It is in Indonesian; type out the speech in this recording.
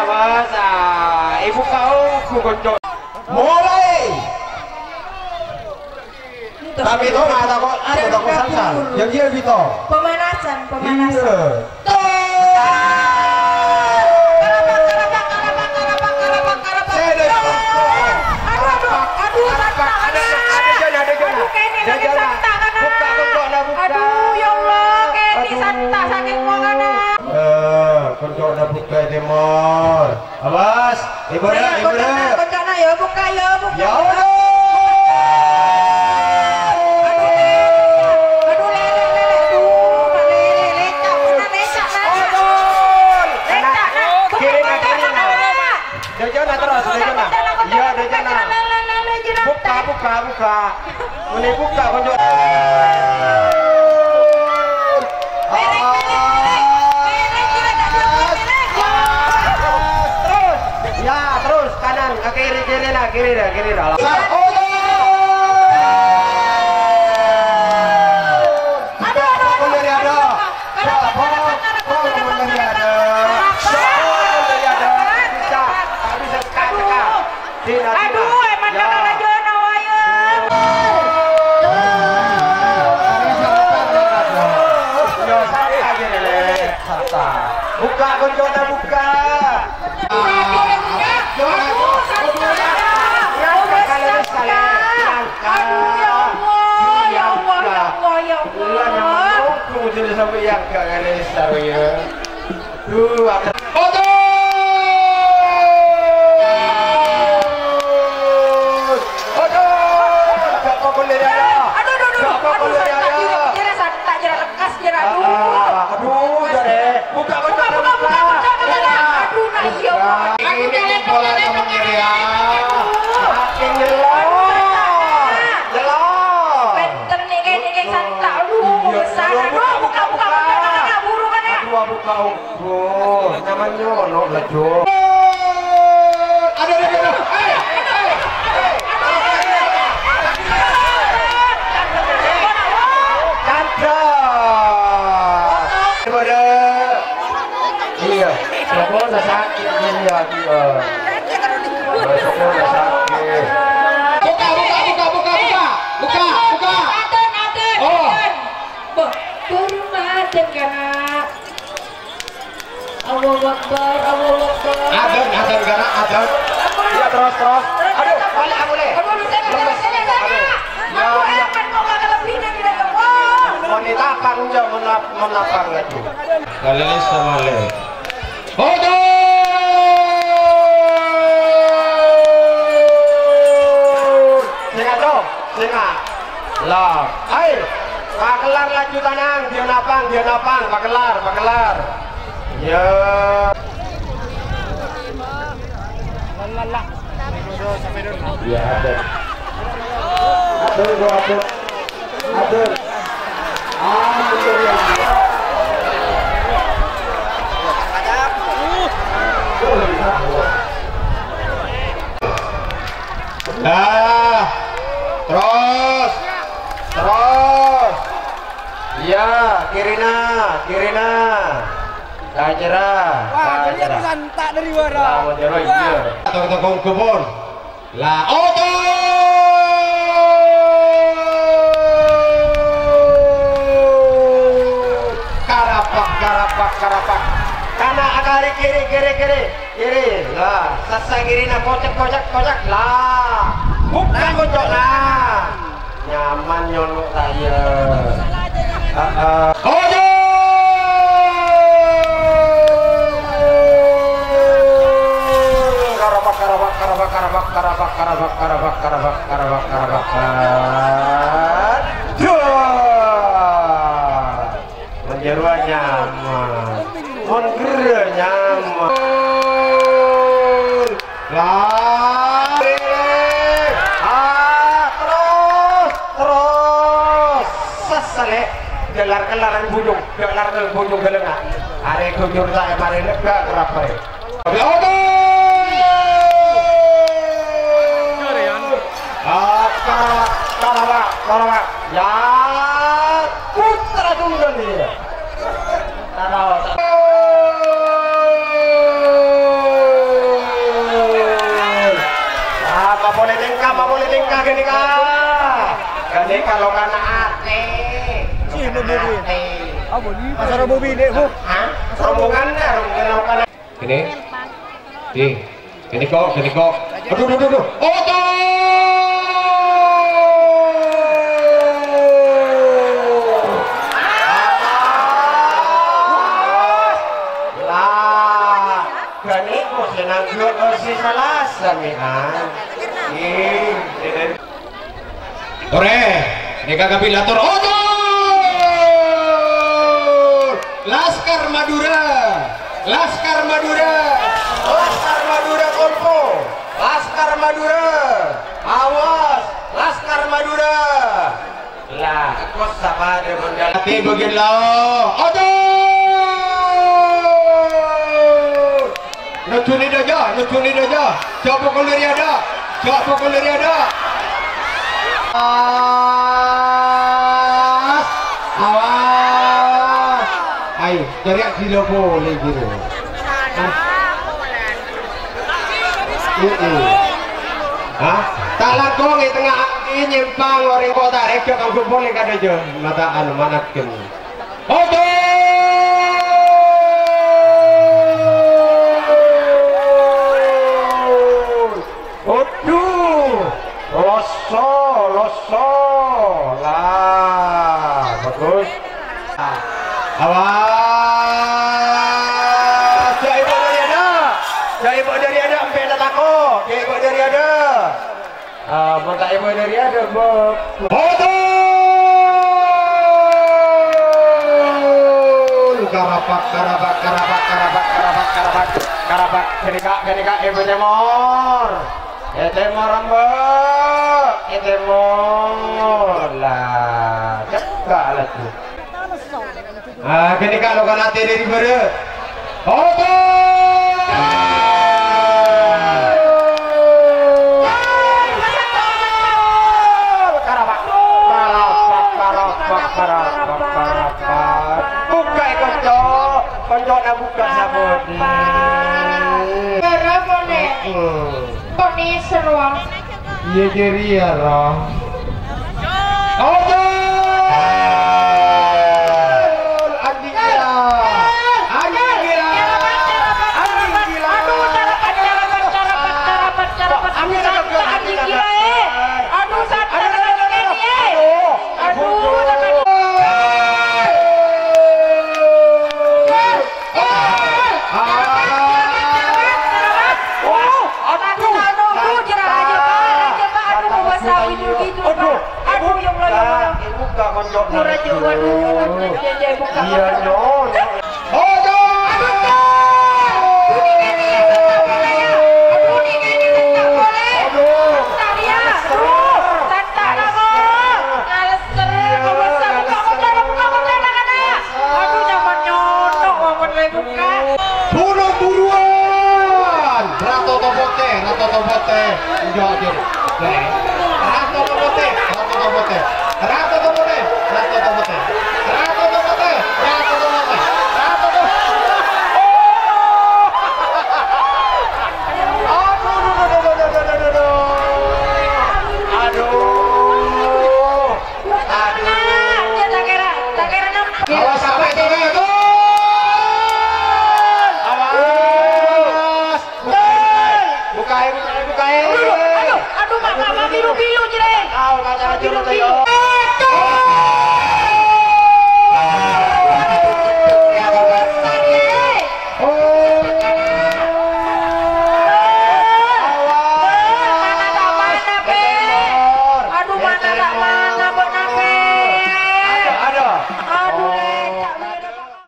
awas ibu kau kukonco mulai tapi itu ada kok salsa yang dia gitu pemanasan aduh ya Allah Kenny Santa saking mangana konco buka timur awas ibu koncona ya buka ya Allah buka ini buka konco terus kanan ke kiri dah buka konjona buka sampai yang gak garis taruh ya foto gak pokok dari ada aduh jare buka ini pola teman ya makin jelok benten nih Santa lu besar buka buru kan ya buka namanya ono lejo ada iya, semua udah sakit ini ya, semua udah sakit. Buka. Oh, baru maten karena Allah Akbar. Adan karena adan. Iya terus. Aduh, balik aku le. Wanita panjang menapang lagi. Kalian sama le. Foto. Singa. Lah, ayo. Pakelar laju tanang, dia napang, pakelar. Ya. Ya ada. Nah, terus. Iya, kirina. Kajera. Wah, lihat santak dari luar. Iya. Tokong kubur. Lah, auto. Karapak. Karena akari kiri. Lah, selesai kirina kocak. Lah, bukan kocok lah. Nyaman nyolok saya. Ojo. Karapak. Menjeruah nyaman. Menggerak nyaman. Lah. Terus. Seselek. Gelar-gelaran bujung gelengah. Are kujur saya mari lega kerapre. Auto. Karawa. Ya, putra tunggal dia. Tahu. Genika. Genika lo kana ate. Ih, bobi. Ah, bobi. Pasar bobi dek, Bu. Hah? Rombongan lo kana. Gini. Gini kok. Aduh. Oto! Ore, neka kapilator ojo! Laskar Madura Kolpo, Laskar Madura, awas, Laskar Madura. Lah, kos sama dia mendalati begin lao, ojo! Nutuni doja, coba kulir ada. Awas, ayo teriak gila boleh gitu. Hah? Tak lakong di tengah nyimpang orang kota rekyo kamu boleh kada jo mataan manakin. Oke. Loso lah, bagus. Awas, jai ibu dari ada, sampai ada takut, jai ibu dari ada. Bentar ibu dari ada, Bob. Karapak, kenika ibu temor. Temor mbak, temor lah, cekak lah tu. Ketika lo kan hati dari pada, Karapak, buka konco nak buka sabun. Berapa nih? Koni seruang. Iya jadi ya roh. Oke. Anjing gila. Biru-biru, Jreng. Biru-biru.